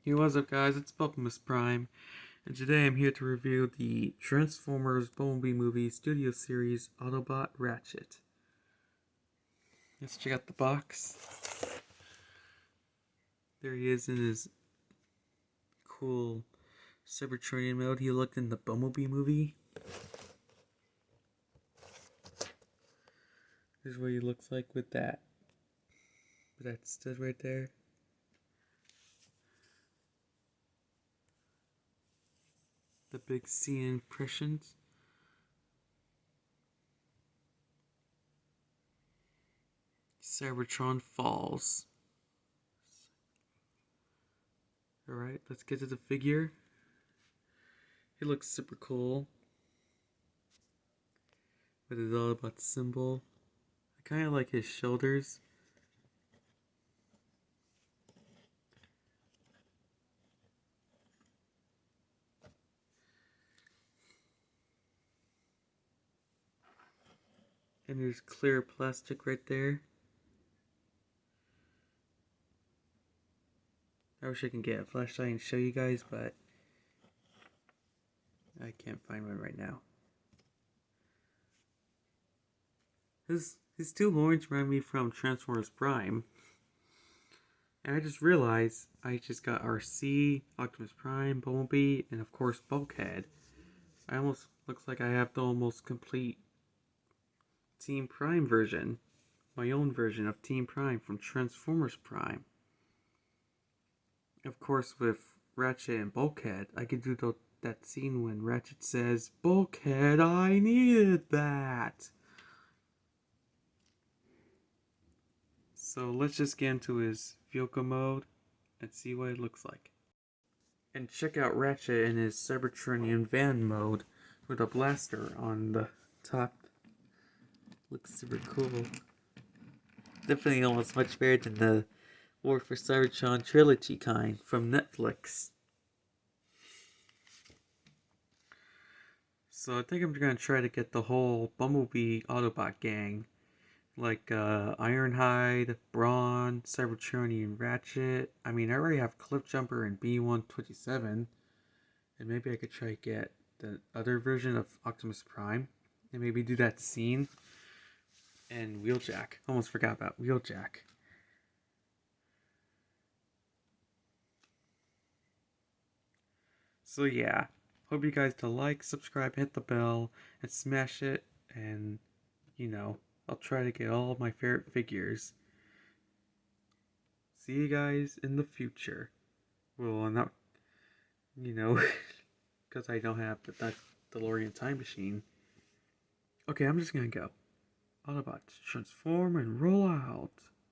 Hey, what's up guys, it's Bumblemus Prime, and today I'm here to review the Transformers Bumblebee movie studio series Autobot Ratchet. Let's check out the box. There he is in his cool Cybertronian mode he looked in the Bumblebee movie. Here's what he looks like with that stud right there. The big scene impressions. Cybertron falls. Alright, let's get to the figure. He looks super cool with his Autobot symbol. I kind of like his shoulders. And there's clear plastic right there. I wish I can get a flashlight and show you guys, but I can't find one right now. His two horns remind me from Transformers Prime. And I just realized I just got RC, Optimus Prime, Bumblebee, and of course Bulkhead. I almost looks like I have the almost complete Team Prime version. My own version of Team Prime from Transformers Prime. Of course, with Ratchet and Bulkhead, I could do that scene when Ratchet says, "Bulkhead, I needed that." So let's just get into his vehicle mode and see what it looks like. And check out Ratchet in his Cybertronian van mode with a blaster on the top. Looks super cool. Definitely almost much better than the War for Cybertron trilogy kind from Netflix. So I think I'm gonna try to get the whole Bumblebee Autobot gang. Like Ironhide, Brawn, Cybertronian Ratchet. I mean, I already have Cliffjumper and B-127. And maybe I could try to get the other version of Optimus Prime. And maybe do that scene. And Wheeljack. Almost forgot about Wheeljack. So yeah, hope you guys to like, subscribe, hit the bell, and smash it. And, I'll try to get all of my favorite figures. See you guys in the future. Well, not, because I don't have the DeLorean time machine. Okay, I'm just gonna go. Autobots, transform and roll out.